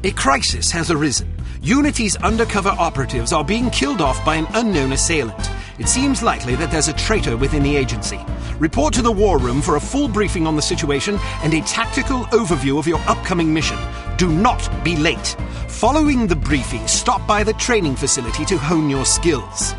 A crisis has arisen. Unity's undercover operatives are being killed off by an unknown assailant. It seems likely that there's a traitor within the agency. Report to the War Room for a full briefing on the situation and a tactical overview of your upcoming mission. Do not be late. Following the briefing, stop by the training facility to hone your skills.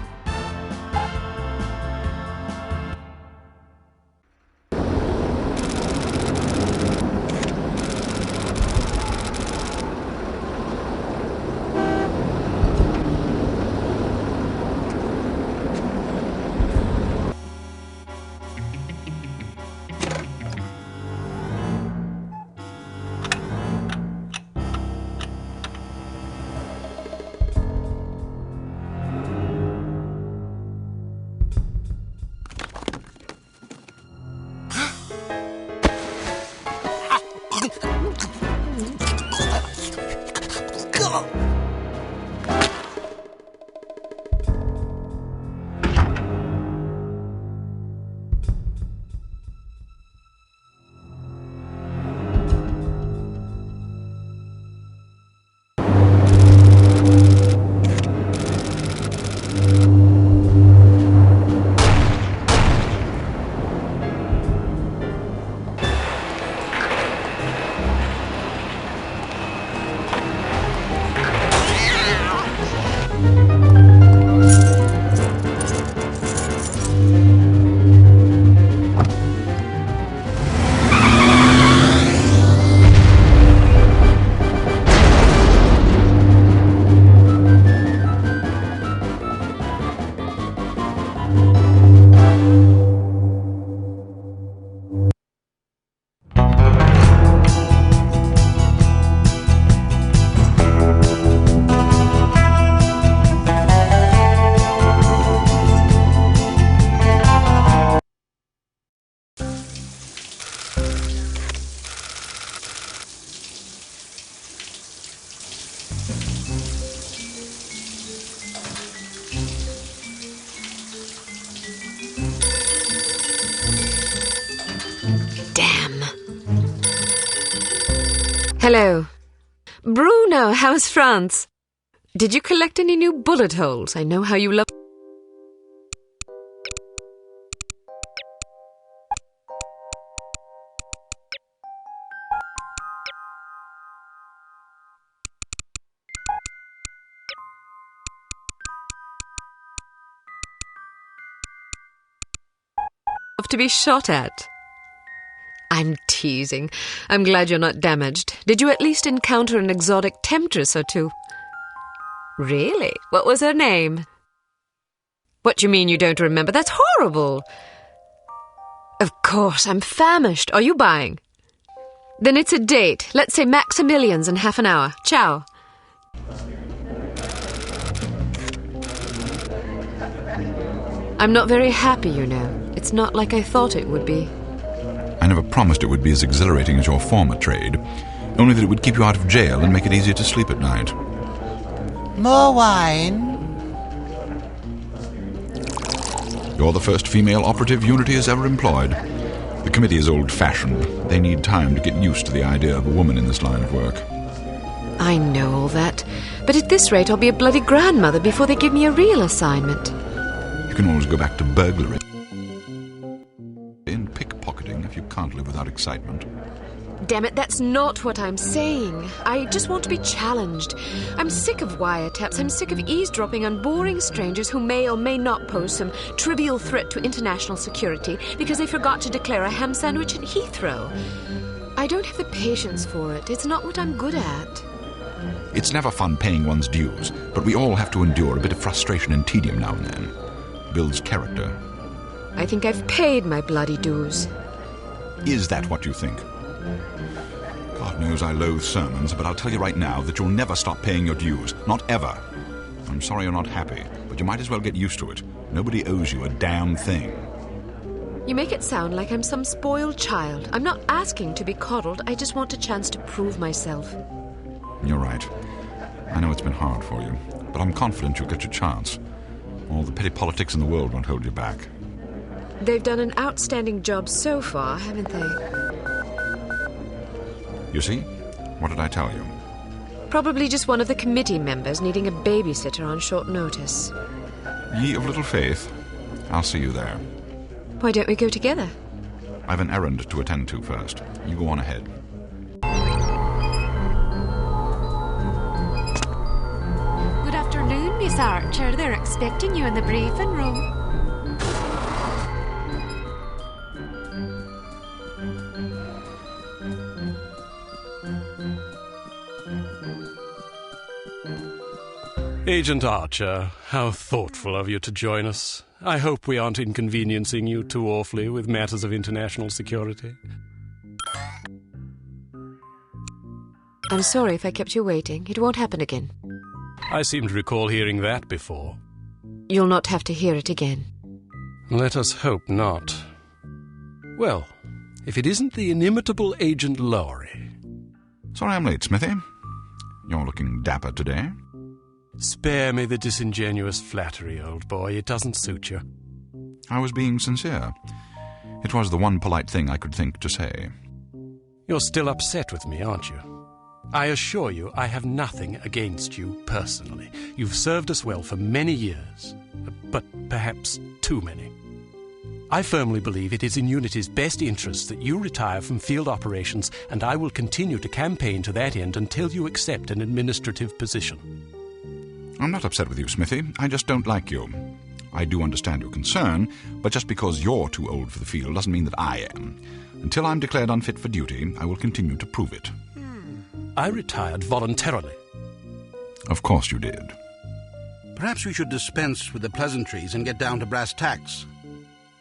Hello. Bruno, how's France? Did you collect any new bullet holes? I know how you love... to be shot at. I'm teasing. I'm glad you're not damaged. Did you at least encounter an exotic temptress or two? Really? What was her name? What do you mean you don't remember? That's horrible. Of course, I'm famished. Are you buying? Then it's a date. Let's say Maximilian's in half an hour. Ciao. I'm not very happy, you know. It's not like I thought it would be. I never promised it would be as exhilarating as your former trade, only that it would keep you out of jail and make it easier to sleep at night. More wine? You're the first female operative Unity has ever employed. The committee is old-fashioned. They need time to get used to the idea of a woman in this line of work. I know all that, but at this rate I'll be a bloody grandmother before they give me a real assignment. You can always go back to burglary and pickpocketing if you can't live without excitement. Damn it, that's not what I'm saying. I just want to be challenged. I'm sick of wiretaps. I'm sick of eavesdropping on boring strangers who may or may not pose some trivial threat to international security because they forgot to declare a ham sandwich at Heathrow. I don't have the patience for it. It's not what I'm good at. It's never fun paying one's dues, but we all have to endure a bit of frustration and tedium now and then. Builds character. I think I've paid my bloody dues. Is that what you think? God knows I loathe sermons, but I'll tell you right now that you'll never stop paying your dues. Not ever. I'm sorry you're not happy, but you might as well get used to it. Nobody owes you a damn thing. You make it sound like I'm some spoiled child. I'm not asking to be coddled. I just want a chance to prove myself. You're right. I know it's been hard for you, but I'm confident you'll get your chance. All the petty politics in the world won't hold you back. They've done an outstanding job so far, haven't they? You see? What did I tell you? Probably just one of the committee members needing a babysitter on short notice. Ye of little faith, I'll see you there. Why don't we go together? I've an errand to attend to first. You go on ahead. Good afternoon, Miss Archer. They're expecting you in the briefing room. Agent Archer, how thoughtful of you to join us. I hope we aren't inconveniencing you too awfully with matters of international security. I'm sorry if I kept you waiting. It won't happen again. I seem to recall hearing that before. You'll not have to hear it again. Let us hope not. Well, if it isn't the inimitable Agent Lowry. Sorry I'm late, Smithy. You're looking dapper today. Spare me the disingenuous flattery, old boy. It doesn't suit you. I was being sincere. It was the one polite thing I could think to say. You're still upset with me, aren't you? I assure you I have nothing against you personally. You've served us well for many years, but perhaps too many. I firmly believe it is in Unity's best interest that you retire from field operations, and I will continue to campaign to that end until you accept an administrative position. I'm not upset with you, Smithy. I just don't like you. I do understand your concern, but just because you're too old for the field doesn't mean that I am. Until I'm declared unfit for duty, I will continue to prove it. I retired voluntarily. Of course you did. Perhaps we should dispense with the pleasantries and get down to brass tacks.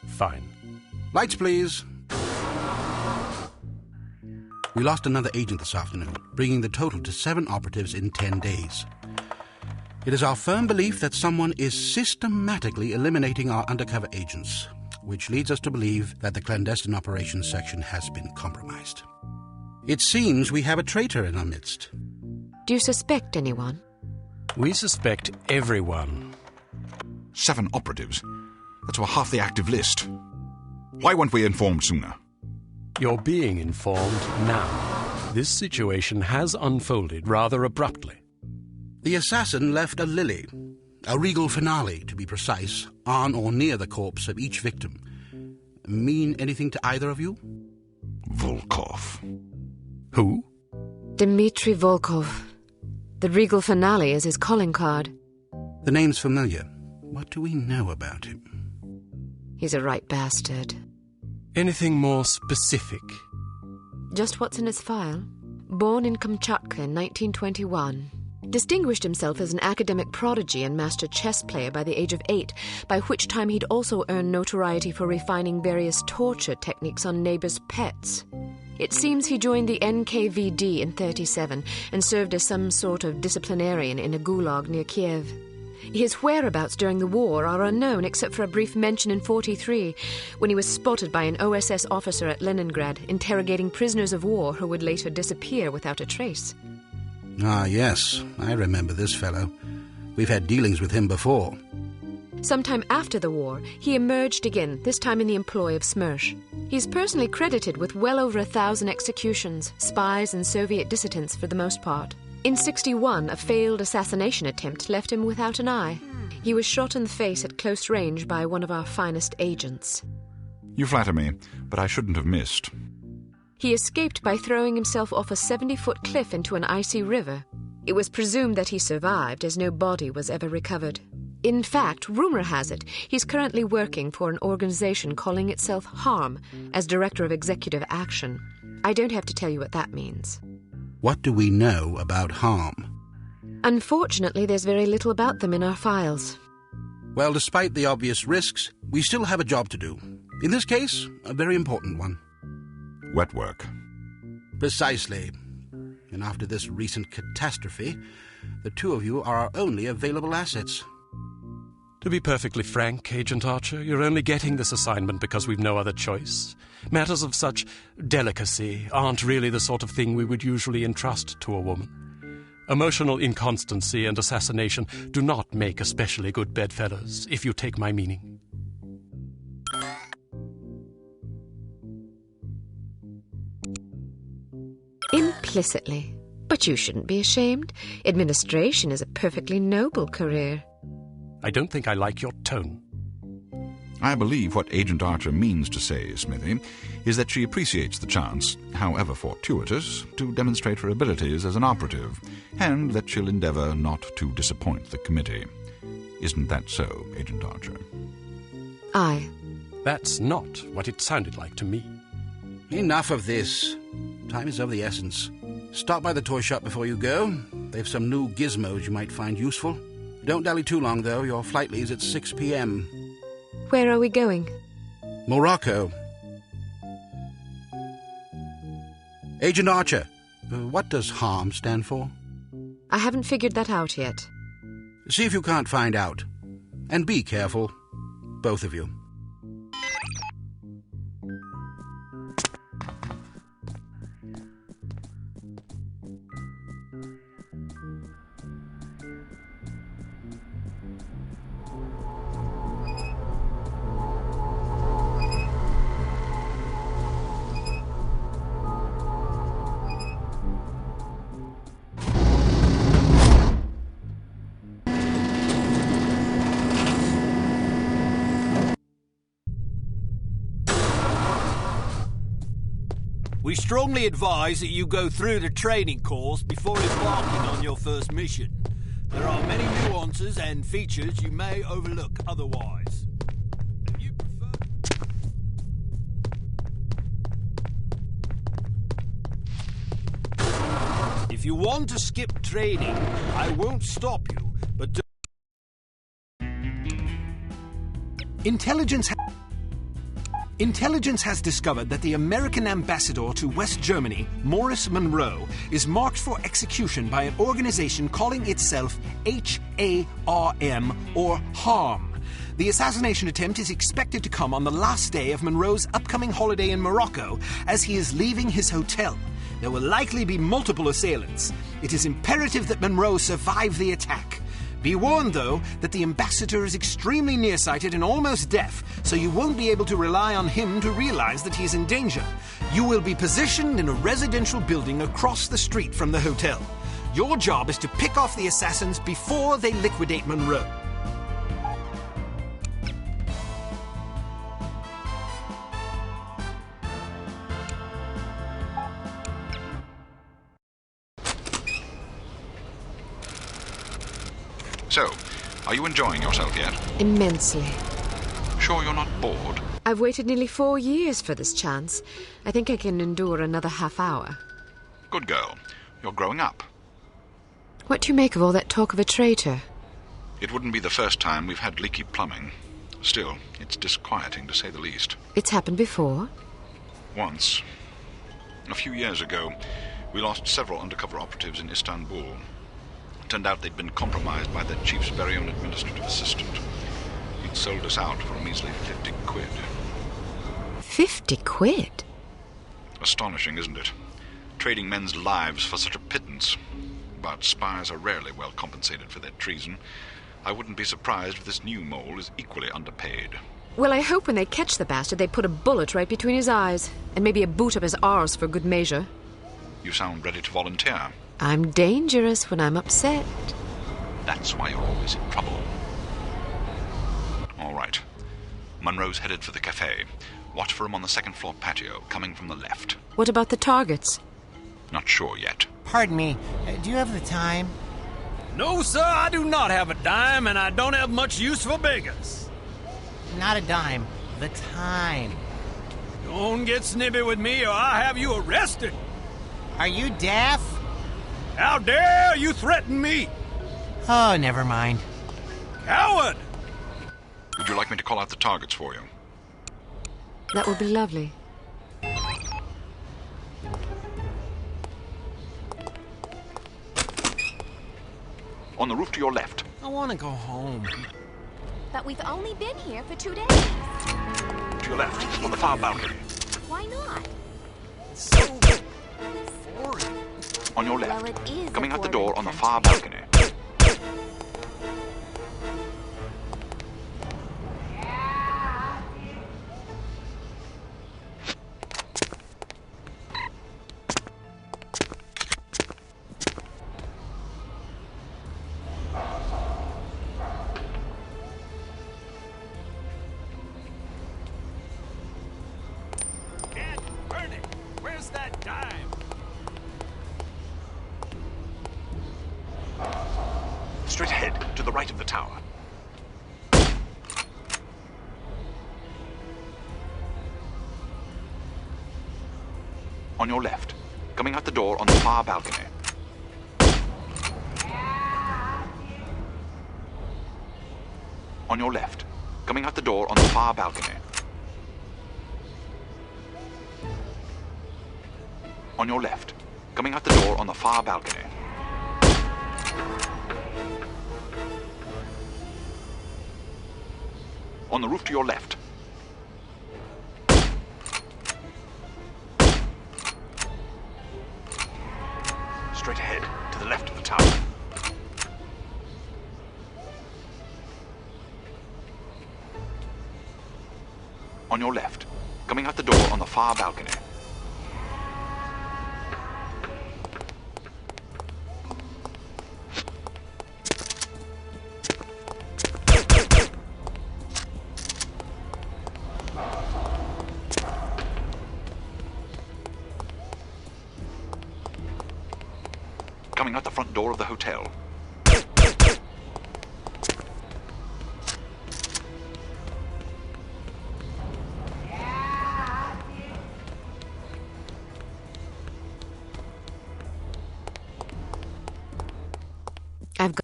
Fine. Lights, please. We lost another agent this afternoon, bringing the total to 7 operatives in 10 days. It is our firm belief that someone is systematically eliminating our undercover agents, which leads us to believe that the clandestine operations section has been compromised. It seems we have a traitor in our midst. Do you suspect anyone? We suspect everyone. 7 operatives? That's over half the active list. Why weren't we informed sooner? You're being informed now. This situation has unfolded rather abruptly. The assassin left a lily, a regal finale to be precise, on or near the corpse of each victim. Mean anything to either of you? Volkov. Who? Dmitry Volkov. The regal finale is his calling card. The name's familiar. What do we know about him? He's a right bastard. Anything more specific? Just what's in his file. Born in Kamchatka in 1921. Distinguished himself as an academic prodigy and master chess player by the age of 8, by which time he'd also earned notoriety for refining various torture techniques on neighbors' pets. It seems he joined the NKVD in 1937 and served as some sort of disciplinarian in a gulag near Kiev. His whereabouts during the war are unknown except for a brief mention in 1943 when he was spotted by an OSS officer at Leningrad interrogating prisoners of war who would later disappear without a trace. Ah, yes, I remember this fellow. We've had dealings with him before. Sometime after the war, he emerged again, this time in the employ of Smersh. He's personally credited with well over 1,000 executions, spies and Soviet dissidents for the most part. In 1961, a failed assassination attempt left him without an eye. He was shot in the face at close range by one of our finest agents. You flatter me, but I shouldn't have missed. He escaped by throwing himself off a 70-foot cliff into an icy river. It was presumed that he survived, as no body was ever recovered. In fact, rumor has it, he's currently working for an organization calling itself HARM as Director of Executive Action. I don't have to tell you what that means. What do we know about HARM? Unfortunately, there's very little about them in our files. Well, despite the obvious risks, we still have a job to do. In this case, a very important one. Wet work. Precisely. And after this recent catastrophe, the two of you are our only available assets. To be perfectly frank, Agent Archer, you're only getting this assignment because we've no other choice. Matters of such delicacy aren't really the sort of thing we would usually entrust to a woman. Emotional inconstancy and assassination do not make especially good bedfellows, if you take my meaning. Implicitly. But you shouldn't be ashamed. Administration is a perfectly noble career. I don't think I like your tone. I believe what Agent Archer means to say, Smithy, is that she appreciates the chance, however fortuitous, to demonstrate her abilities as an operative, and that she'll endeavour not to disappoint the committee. Isn't that so, Agent Archer? Aye. That's not what it sounded like to me. Enough of this. Time is of the essence. Stop by the toy shop before you go. They've some new gizmos you might find useful. Don't dally too long, though. Your flight leaves at 6 p.m. Where are we going? Morocco. Agent Archer, what does HARM stand for? I haven't figured that out yet. See if you can't find out. And be careful, both of you. We strongly advise that you go through the training course before embarking on your first mission. There are many nuances and features you may overlook otherwise. If you prefer... If you want to skip training, I won't stop you, but Intelligence has discovered that the American ambassador to West Germany, Morris Monroe, is marked for execution by an organization calling itself HARM, or HARM. The assassination attempt is expected to come on the last day of Monroe's upcoming holiday in Morocco as he is leaving his hotel. There will likely be multiple assailants. It is imperative that Monroe survive the attack. Be warned, though, that the ambassador is extremely nearsighted and almost deaf, so you won't be able to rely on him to realize that he is in danger. You will be positioned in a residential building across the street from the hotel. Your job is to pick off the assassins before they liquidate Monroe. So, are you enjoying yourself yet? Immensely. Sure you're not bored? I've waited nearly 4 years for this chance. I think I can endure another half hour. Good girl. You're growing up. What do you make of all that talk of a traitor? It wouldn't be the first time we've had leaky plumbing. Still, it's disquieting to say the least. It's happened before? Once. A few years ago, we lost several undercover operatives in Istanbul. Turned out they'd been compromised by their chief's very own administrative assistant. He'd sold us out for a measly 50 quid. 50 quid? Astonishing, isn't it? Trading men's lives for such a pittance. But spies are rarely well compensated for their treason. I wouldn't be surprised if this new mole is equally underpaid. Well, I hope when they catch the bastard, they put a bullet right between his eyes, and maybe a boot up his arse for good measure. You sound ready to volunteer. I'm dangerous when I'm upset. That's why you're always in trouble. All right. Monroe's headed for the cafe. Watch for him on the second-floor patio, coming from the left. What about the targets? Not sure yet. Pardon me, do you have the time? No, sir, I do not have a dime, and I don't have much use for beggars. Not a dime. The time. Don't get snippy with me, or I'll have you arrested. Are you deaf? How dare you threaten me? Oh, never mind. Coward! Would you like me to call out the targets for you? That would be lovely. On the roof to your left. I want to go home. But we've only been here for 2 days. To your left, on the far balcony. Why not? So boring. On your Well, left, it is a coming out the door boring on the country. far balcony. Where's that dime? Straight ahead, to the right of the tower. On your left, coming out the door on the far balcony. On your left, coming out the door on the far balcony. On your left, coming out the door on the far balcony. On the roof to your left. Straight ahead, to the left of the tower. On your left, coming out the door on the far balcony. Coming out the front door of the hotel.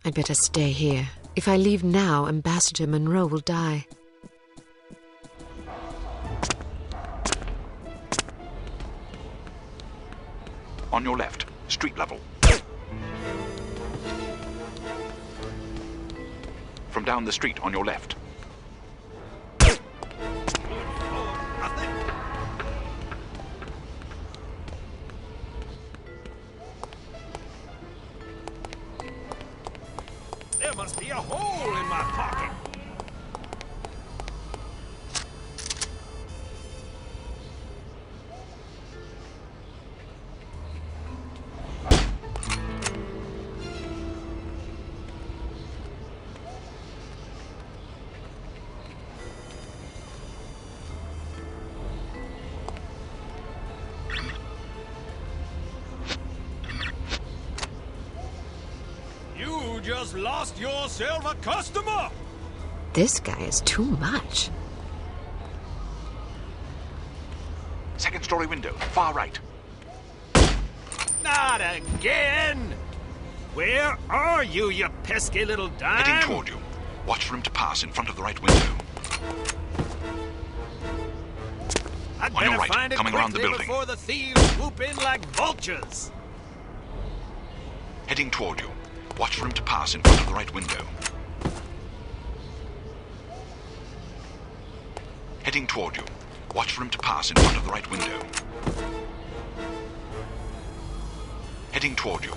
I'd better stay here. If I leave now, Ambassador Monroe will die. On your left, street level. From down the street on your left. There must be a hole in my pocket. You just lost yourself a customer! This guy is too much. Second story window, far right. Not again! Where are you, you pesky little dime? Heading toward you. Watch for him to pass in front of the right window. I'd On your better right, find it coming around the quickly building. before the thieves swoop in like vultures. Heading toward you. Watch for him to pass in front of the right window. Heading toward you. Watch for him to pass in front of the right window. Heading toward you.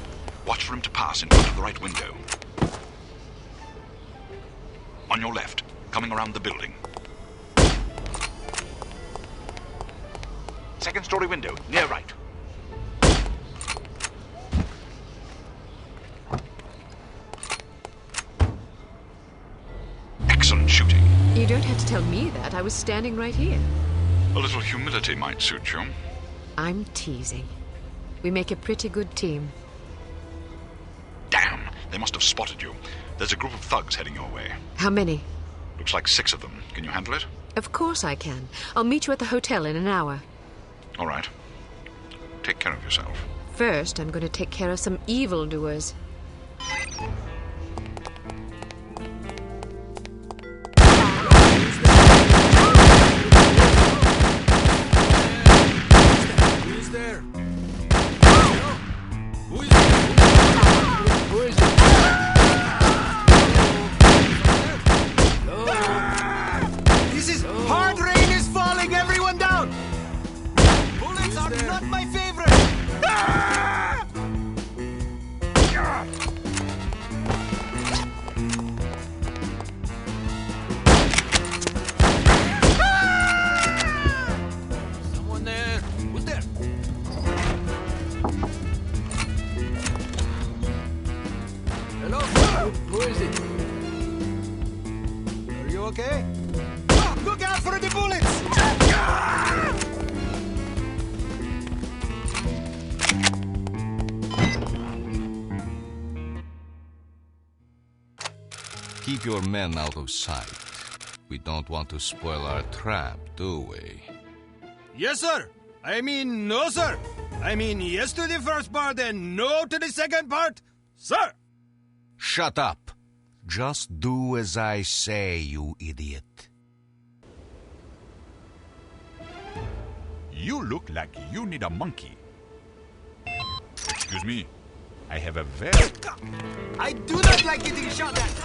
Watch for him to pass in front of the right window. On your left, coming around the building. Second story window, near right. Excellent shooting. You don't have to tell me that. I was standing right here. A little humility might suit you. I'm teasing. We make a pretty good team. Damn, they must have spotted you. There's a group of thugs heading your way. How many? Looks like 6 of them. Can you handle it? Of course I can. I'll meet you at the hotel in an hour. All right. Take care of yourself. First, I'm going to take care of some evildoers. Who's there? This is hard rain is falling, everyone down! Bullets are not my favorite! Keep your men out of sight. We don't want to spoil our trap, do we? Yes, sir. I mean, no, sir. I mean, yes to the first part and no to the second part, sir. Shut up. Just do as I say, you idiot. You look like you need a monkey. Excuse me. I have a very... I do not like getting shot at.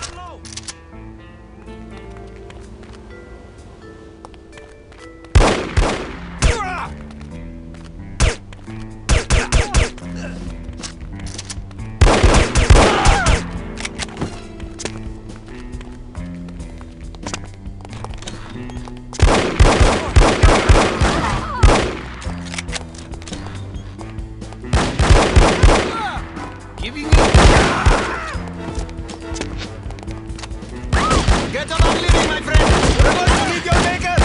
Get along living, my friend! We're going to meet your maker!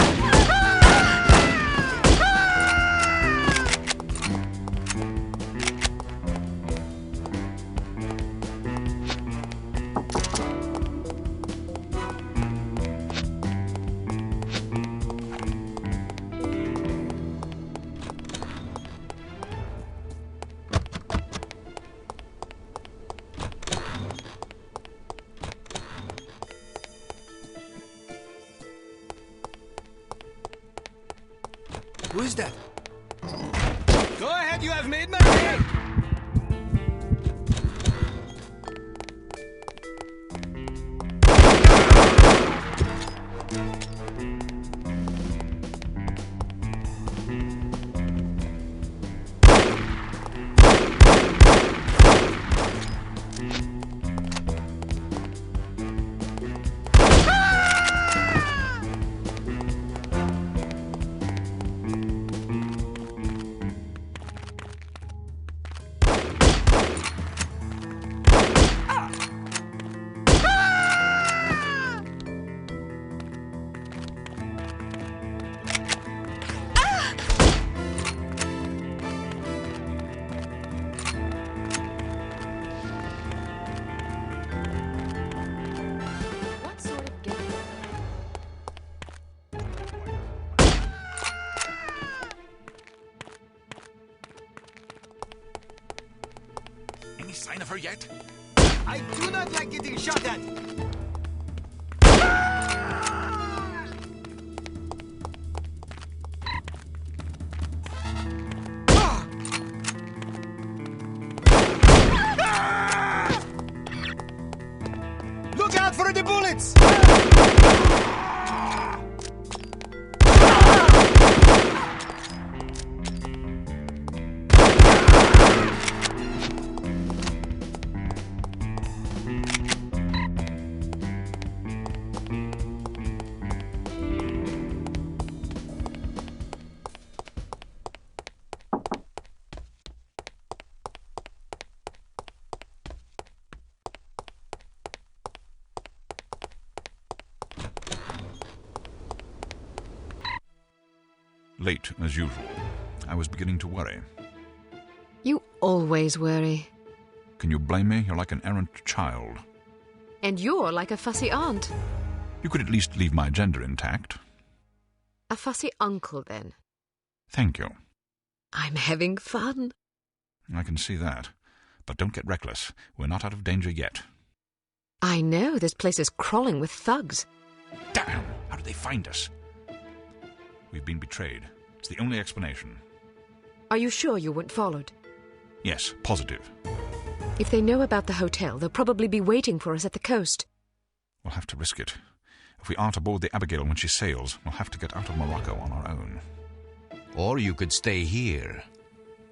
Who is that? Go ahead, you have made my day! Any sign of her yet? I do not like getting shot at. Look out for the bullets! Late, as usual. I was beginning to worry. You always worry. Can you blame me? You're like an errant child. And you're like a fussy aunt. You could at least leave my gender intact. A fussy uncle, then. Thank you. I'm having fun. I can see that. But don't get reckless. We're not out of danger yet. I know, this place is crawling with thugs. Damn! How did they find us? We've been betrayed. It's the only explanation. Are you sure you weren't followed? Yes, positive. If they know about the hotel, they'll probably be waiting for us at the coast. We'll have to risk it. If we aren't aboard the Abigail when she sails, we'll have to get out of Morocco on our own. Or you could stay here.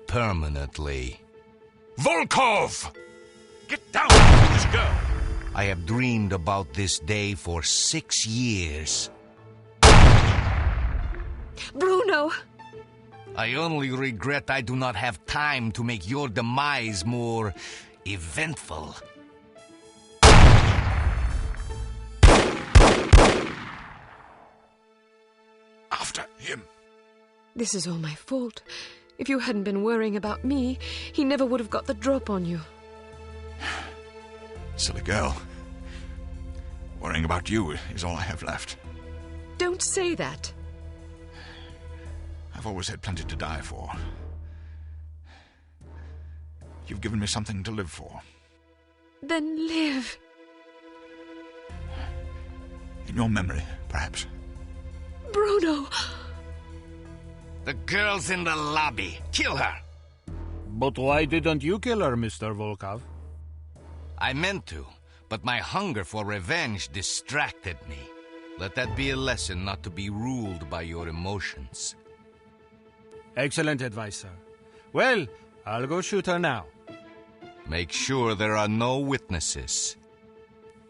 Permanently. Volkov! Get down, foolish girl! I have dreamed about this day for 6 years. Bruno! I only regret I do not have time to make your demise more eventful. After him. This is all my fault. If you hadn't been worrying about me, he never would have got the drop on you. Silly girl. Worrying about you is all I have left. Don't say that. I've always had plenty to die for. You've given me something to live for. Then live. In your memory, perhaps. Bruno! The girl's in the lobby. Kill her. But why didn't you kill her, Mr. Volkov? I meant to, but my hunger for revenge distracted me. Let that be a lesson not to be ruled by your emotions. Excellent advice, sir. Well, I'll go shoot her now. Make sure there are no witnesses.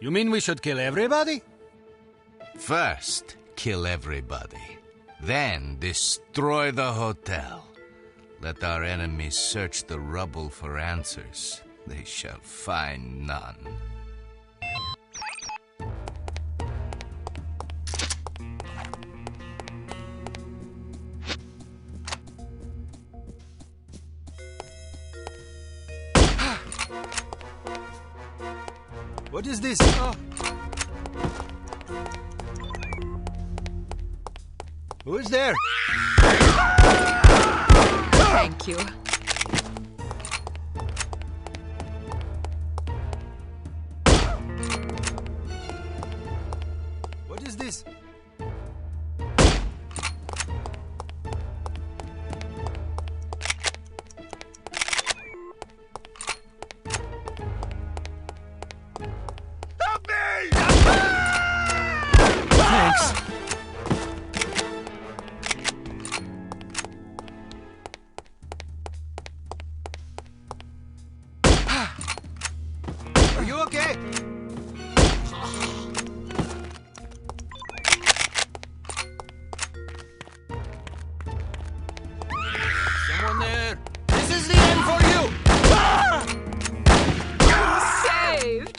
You mean we should kill everybody? First, kill everybody. Then destroy the hotel. Let our enemies search the rubble for answers. They shall find none. What is this? Who is there? Thank you. What is this? Help me! Thanks. Are you okay? Someone there. This is the end for you. Saved!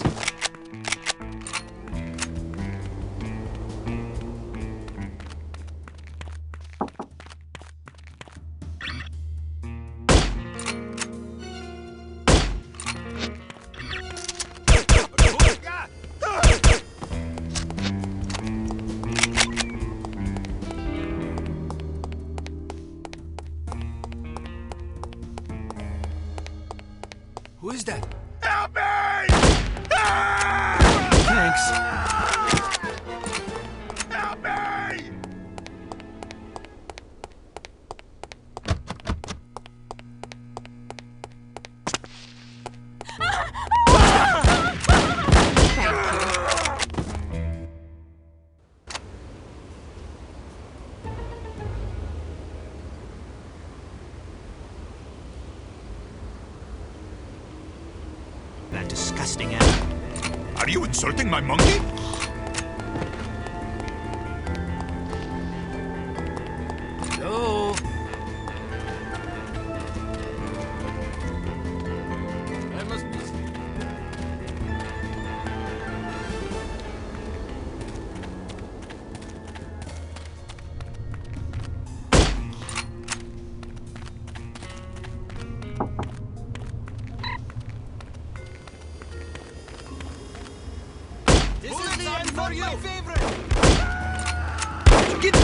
Who is that? Help me! Thanks. Help me! That disgusting animal. Are you insulting my monkey? Hello? I must be... This is the end for you! My favorite! Get...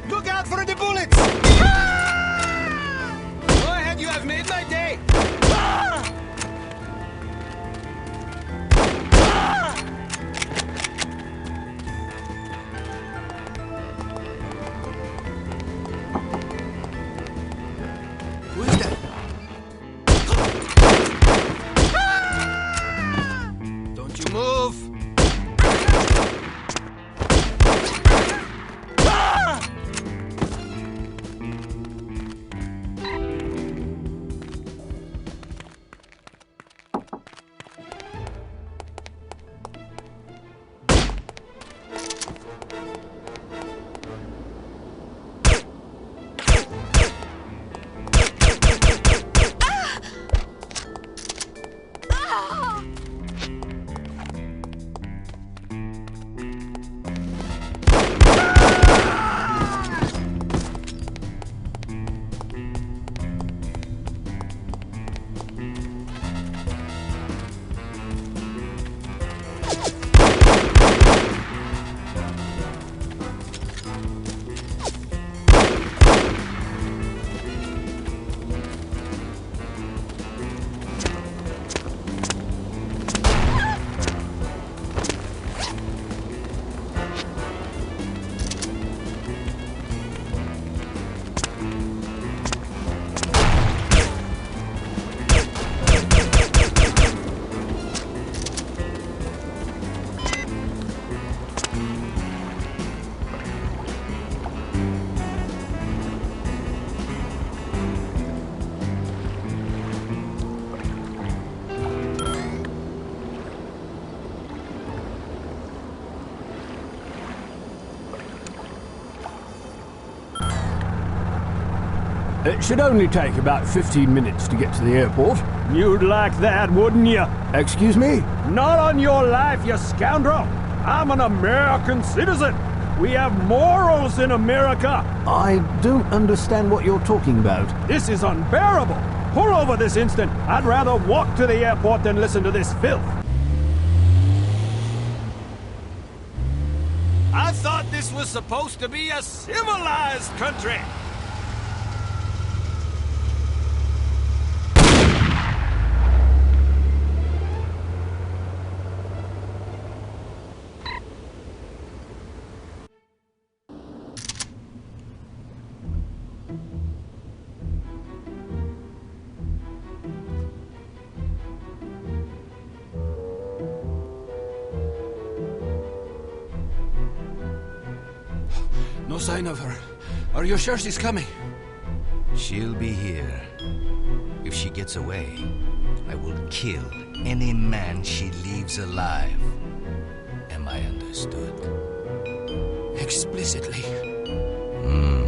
Look out for the bullets! Go ahead, you have made my day! It should only take about 15 minutes to get to the airport. You'd like that, wouldn't you? Excuse me? Not on your life, you scoundrel! I'm an American citizen! We have morals in America! I don't understand what you're talking about. This is unbearable! Pull over this instant! I'd rather walk to the airport than listen to this filth! I thought this was supposed to be a civilized country! No sign of her. Are you sure she's coming? She'll be here. If she gets away, I will kill any man she leaves alive. Am I understood? Explicitly. Hmm.